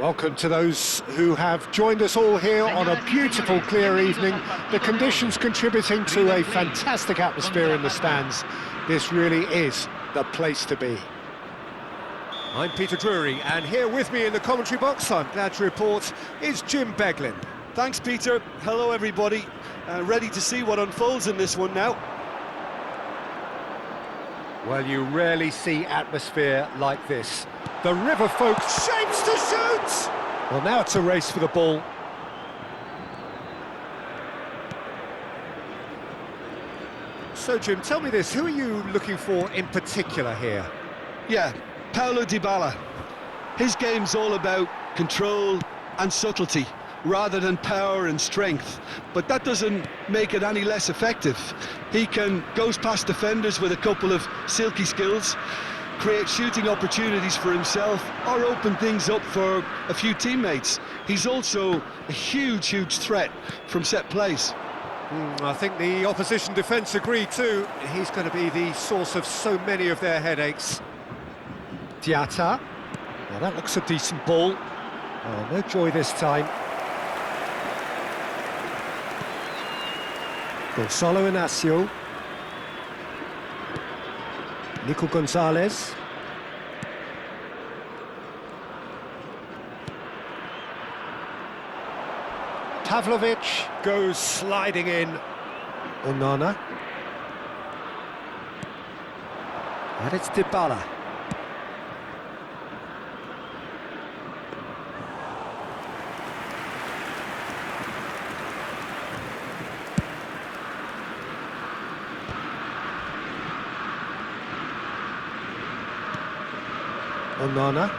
Welcome to those who have joined us all here on a beautiful, clear evening. The conditions contributing to a fantastic atmosphere in the stands. This really is the place to be. I'm Peter Drury, and here with me in the commentary box, I'm glad to report, is Jim Beglin. Thanks, Peter. Hello, everybody. Ready to see what unfolds in this one now. Well, you rarely see atmosphere like this. The River folk shapes to shoot! Well, now it's a race for the ball. So, Jim, tell me this, who are you looking for in particular here? Yeah, Paulo Dybala. His game's all about control and subtlety, rather than power and strength. But that doesn't make it any less effective. He goes past defenders with a couple of silky skills, create shooting opportunities for himself, or open things up for a few teammates. He's also a huge threat from set plays. I think the opposition defence agree too. He's going to be the source of so many of their headaches. Diatta. Now that looks a decent ball. Oh, no joy this time. Gonzalo Inacio. Nico Gonzalez. Pavlovic goes sliding in. Onana. And it's Dybala. Onana.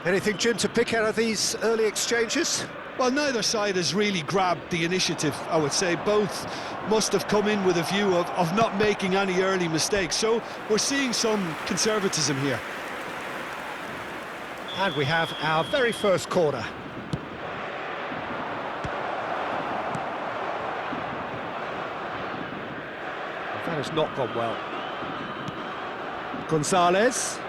Anything, Jim, to pick out of these early exchanges? Well, neither side has really grabbed the initiative, I would say. Both must have come in with a view of not making any early mistakes. So we're seeing some conservatism here. And we have our very first corner. That has not gone well. Gonzalez.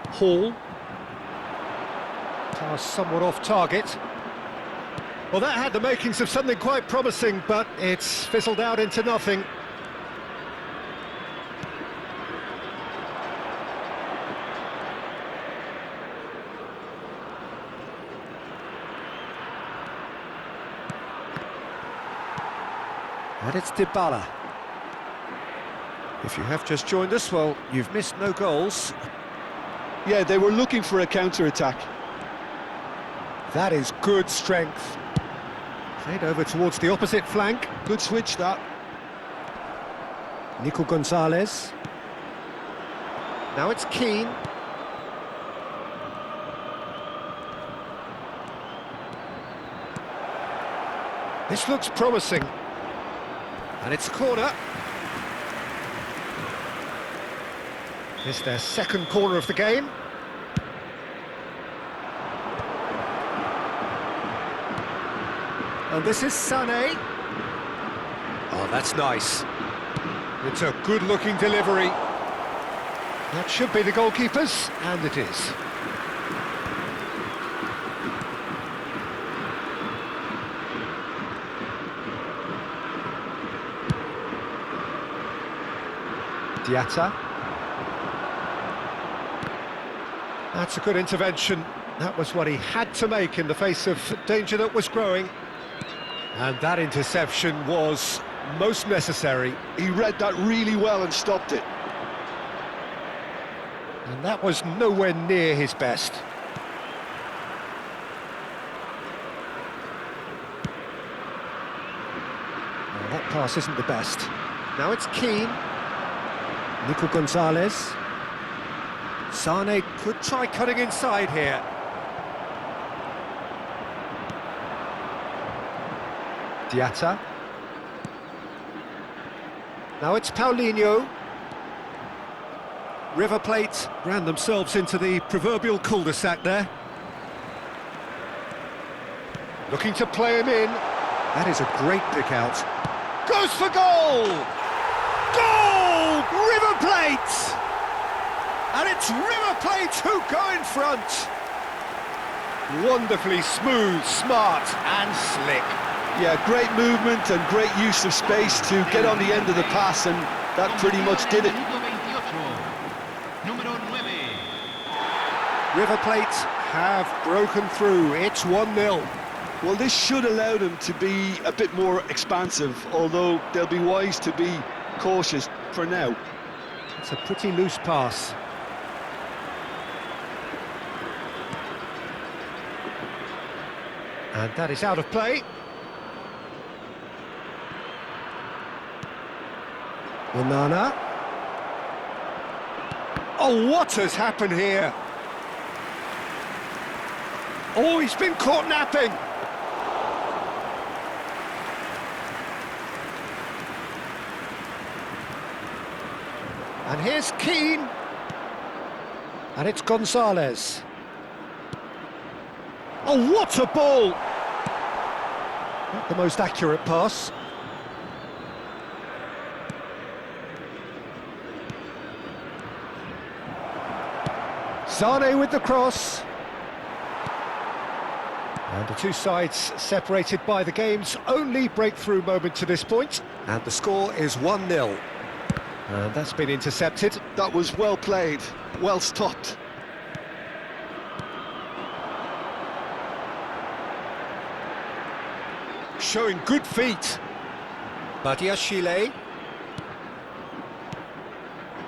Hall. Pass somewhat off target. Well, that had the makings of something quite promising, but it's fizzled out into nothing. And it's Dybala. If you have just joined us, well, you've missed no goals. Yeah, they were looking for a counter-attack. That is good strength. Played over towards the opposite flank. Good switch, that. Nico Gonzalez. Now it's Keane. This looks promising. And it's a corner. It's their second corner of the game. And this is Sané. Oh, that's nice. It's a good-looking delivery. That should be the goalkeeper's, and it is. Diatta. That's a good intervention. That was what he had to make in the face of danger that was growing. And that interception was most necessary. He read that really well and stopped it. And that was nowhere near his best. Well, that pass isn't the best. Now it's Keane. Nico Gonzalez. Sané could try cutting inside here. Diatta. Now it's Paulinho. River Plate ran themselves into the proverbial cul-de-sac there. Looking to play him in. That is a great pick out. Goes for goal! Goal! River Plate! And it's River Plate who go in front. Wonderfully smooth, smart and slick. Yeah, great movement and great use of space to get on the end of the pass, and that pretty much did it. River Plate have broken through. It's 1-0. Well, this should allow them to be a bit more expansive, although they'll be wise to be cautious for now. It's a pretty loose pass. And that is out of play. Onana. Oh, what has happened here? Oh, he's been caught napping. And here's Keane. And it's Gonzalez. Oh, what a ball! Not the most accurate pass. Sane with the cross. And the two sides separated by the game's only breakthrough moment to this point. And the score is 1-0. And that's been intercepted. That was well played, well stopped. Showing good feet. Badiashile.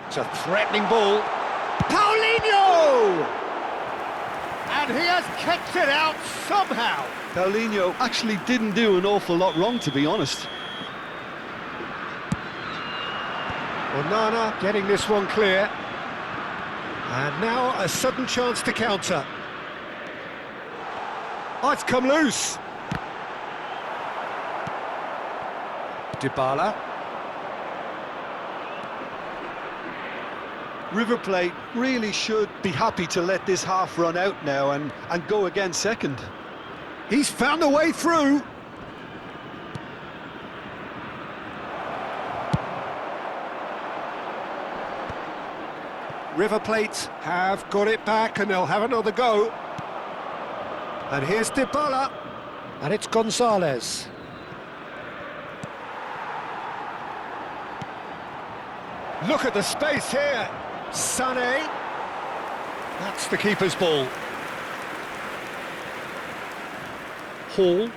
It's a threatening ball. Paulinho! And he has kept it out somehow. Paulinho actually didn't do an awful lot wrong, to be honest. Onana getting this one clear. And now a sudden chance to counter. Oh, it's come loose. Dybala. River Plate really should be happy to let this half run out now and go again second. He's found a way through. River Plate have got it back and they'll have another go. And here's Dybala. And it's Gonzalez. Look at the space here. Sané. That's the keeper's ball. Hall.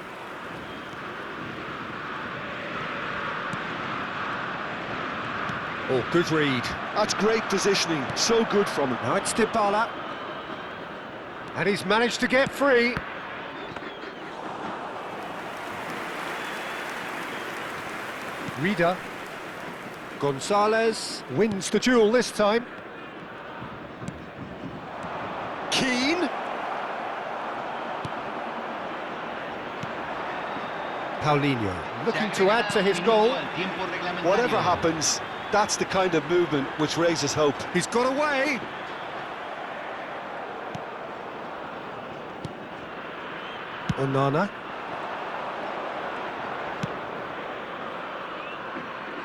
Oh, good read. That's great positioning, so good from him. Now it's Dybala. And he's managed to get free. Rida. Gonzalez wins the duel this time. Keane. Paulinho looking to add to his goal. Whatever happens, that's the kind of movement which raises hope. He's got away. Onana.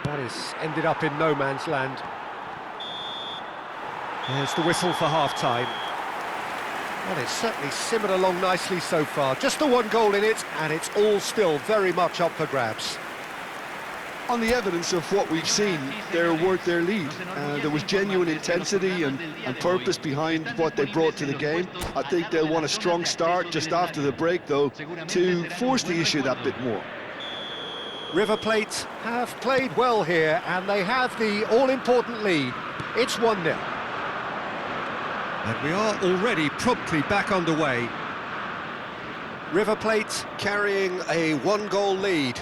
That is ended up in no man's land. There's the whistle for half-time. Well, it's certainly simmered along nicely so far. Just the one goal in it, and it's all still very much up for grabs. On the evidence of what we've seen, they're worth their lead. There was genuine intensity and purpose behind what they brought to the game. I think they'll want a strong start just after the break, though, to force the issue that bit more. River Plate have played well here, and they have the all-important lead. It's 1-0. And we are already promptly back underway. River Plate carrying a one-goal lead.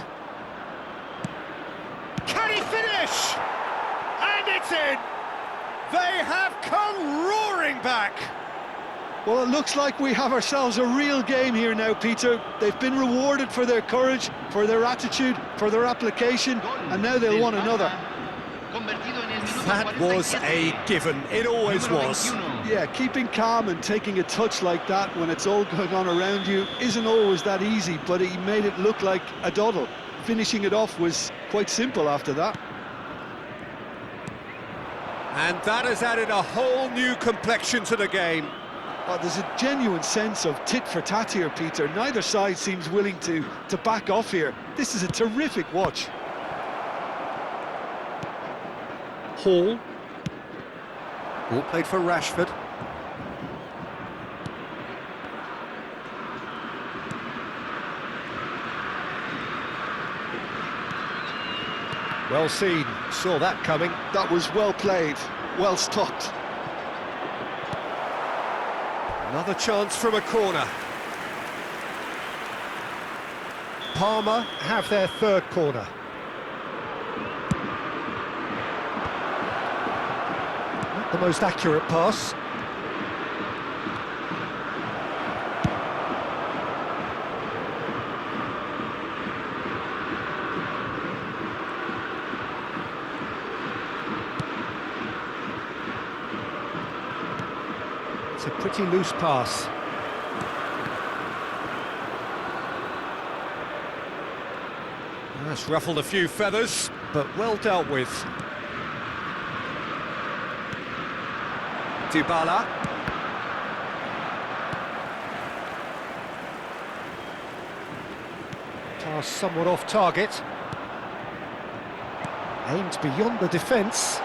Can he finish? And it's in! They have come roaring back! Well, it looks like we have ourselves a real game here now, Peter. They've been rewarded for their courage, for their attitude, for their application, and now they'll want another. That was a given. It always was. Yeah, keeping calm and taking a touch like that when it's all going on around you isn't always that easy, but he made it look like a doddle. Finishing it off was quite simple after that. And that has added a whole new complexion to the game. Oh, there's a genuine sense of tit for tat here, Peter. Neither side seems willing to back off here. This is a terrific watch. Hall. Ball played for Rashford. Well seen, saw that coming. That was well played, well stopped. Another chance from a corner. Parma have their third corner. Not the most accurate pass. It's a pretty loose pass. That's ruffled a few feathers, but well dealt with. Dybala. Pass somewhat off target. Aimed beyond the defence.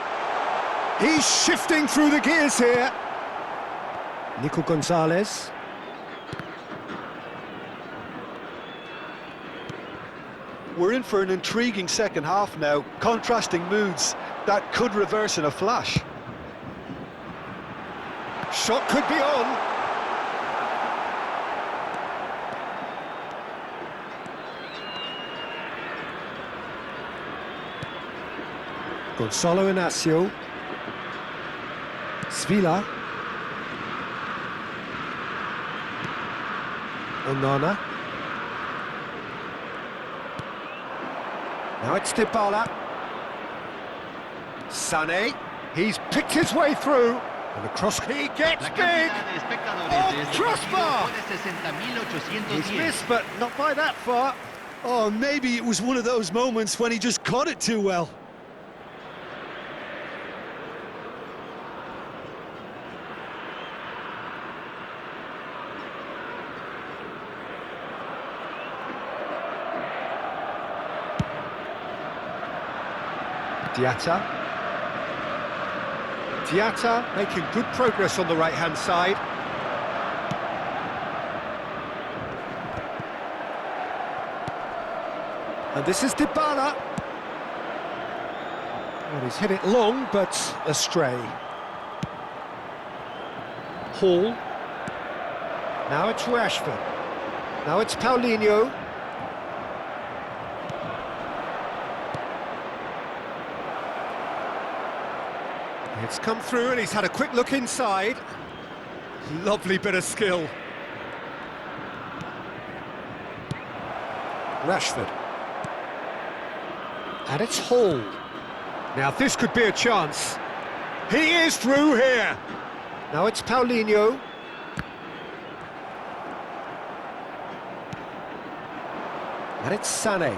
He's shifting through the gears here. Nico Gonzalez. We're in for an intriguing second half now. Contrasting moods that could reverse in a flash. Shot could be on. Gonzalo Inacio. Svila. Onana. Now it's Dybala. Sané. He's picked his way through. And the cross, he gets big. Oh, crossbar! He's missed, but not by that far. Oh, maybe it was one of those moments when he just caught it too well. Diatta. Diatta making good progress on the right-hand side. And this is Dybala. Well, he's hit it long, but astray. Hall. Now it's Rashford. Now it's Paulinho. It's come through and he's had a quick look inside. Lovely bit of skill. Rashford. And it's Hall. Now this could be a chance. He is through here. Now it's Paulinho. And it's Sané.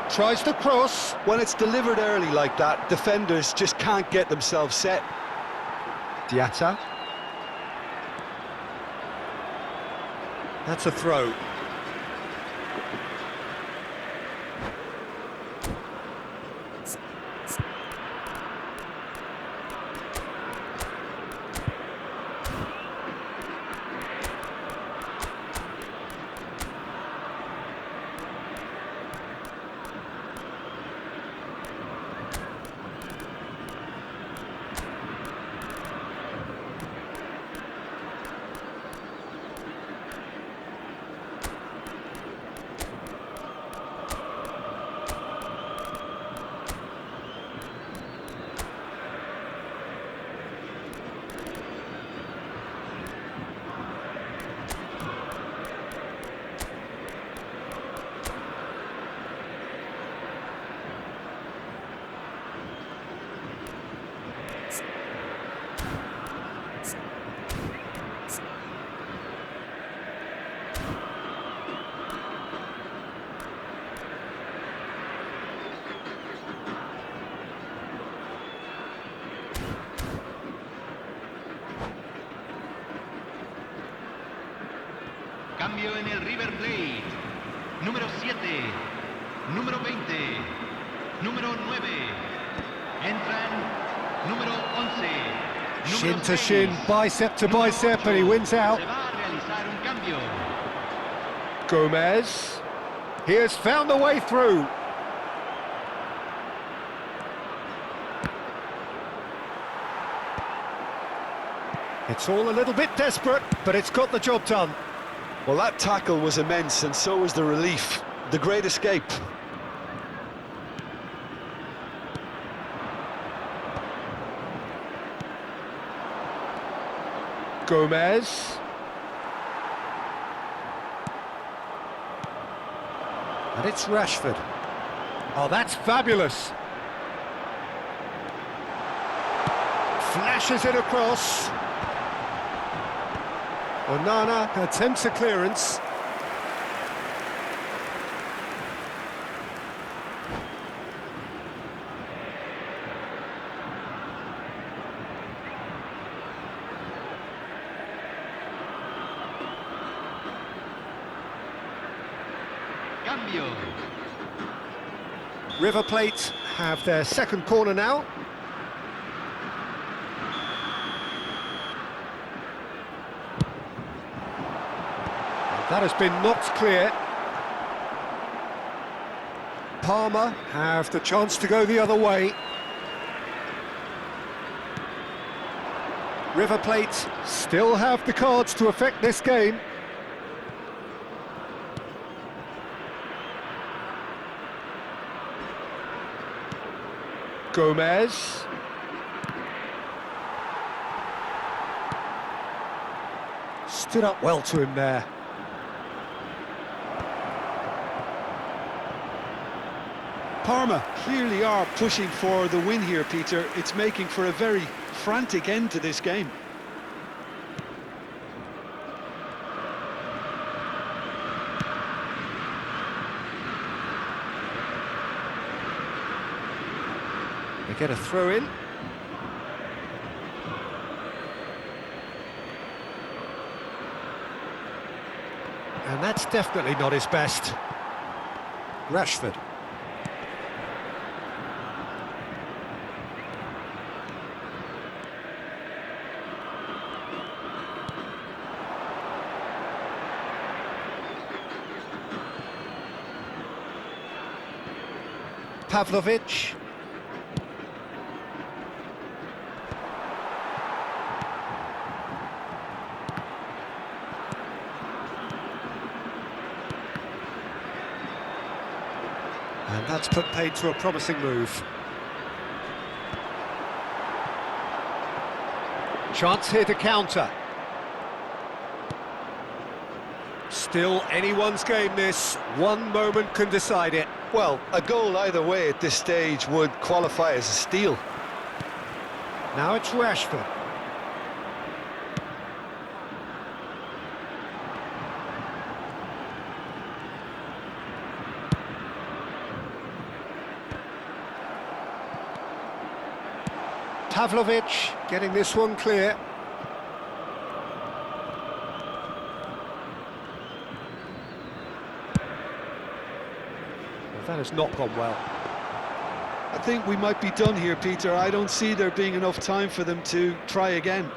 Tries to cross. When it's delivered early like that, defenders just can't get themselves set. Diatta. That's a throw. Cambio en el River Plate. Número 7. Número 20. Número 9. Entran número 11. Shin to shin, bicep to bicep, and he wins out. Se va a realizar un cambio. Gomez. He has found the way through. It's all a little bit desperate, but it's got the job done. Well, that tackle was immense, and so was the relief. The great escape. Gomez. And it's Rashford. Oh, that's fabulous. Flashes it across. Onana attempts a clearance. Cambio. River Plate have their second corner now. That has been knocked clear. Parma have the chance to go the other way. River Plate still have the cards to affect this game. Gomez. Stood up well to him there. Parma clearly are pushing for the win here, Peter. It's making for a very frantic end to this game. They get a throw in. And that's definitely not his best. Rashford. Pavlovic. And that's put paid to a promising move. Chance here to counter. Still anyone's game this. One moment can decide it. Well, a goal either way at this stage would qualify as a steal. Now it's Rashford. Pavlovic getting this one clear. That has not gone well. I think we might be done here, Peter. I don't see there being enough time for them to try again.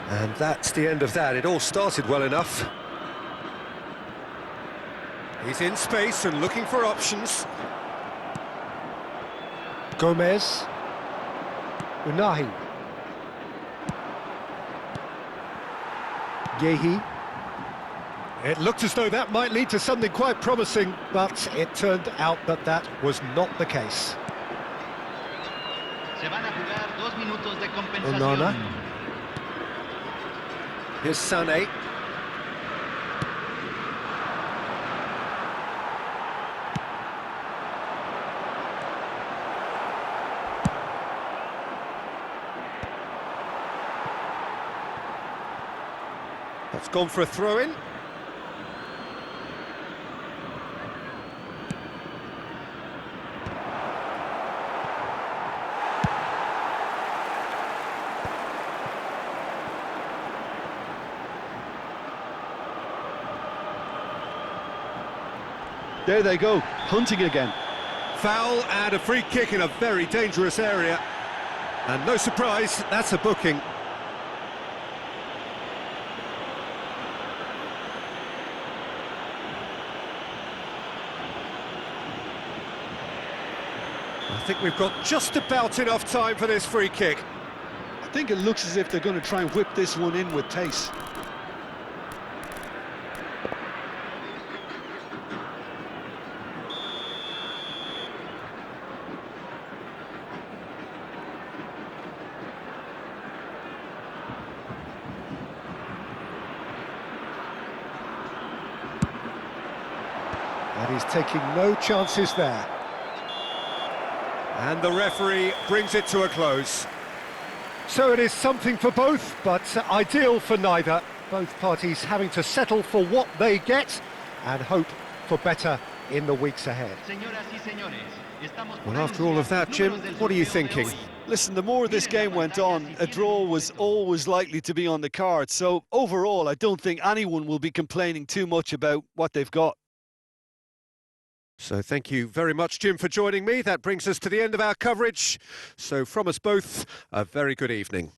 And that's the end of that. It all started well enough. He's in space and looking for options. Gomez. Unahi. Yehi. It looked as though that might lead to something quite promising, but it turned out that that was not the case. Se van a jugar 2 minutos de compensación. Onana. Here's Sané. That's gone for a throw-in. There they go, hunting again. Foul and a free kick in a very dangerous area. And no surprise, that's a booking. I think we've got just about enough time for this free kick. I think it looks as if they're going to try and whip this one in with pace. And he's taking no chances there. And the referee brings it to a close. So it is something for both, but ideal for neither. Both parties having to settle for what they get and hope for better in the weeks ahead. Well, after all of that, Jim, what are you thinking? Listen, the more this game went on, a draw was always likely to be on the card. So overall, I don't think anyone will be complaining too much about what they've got. So thank you very much, Jim, for joining me. That brings us to the end of our coverage. So from us both, a very good evening.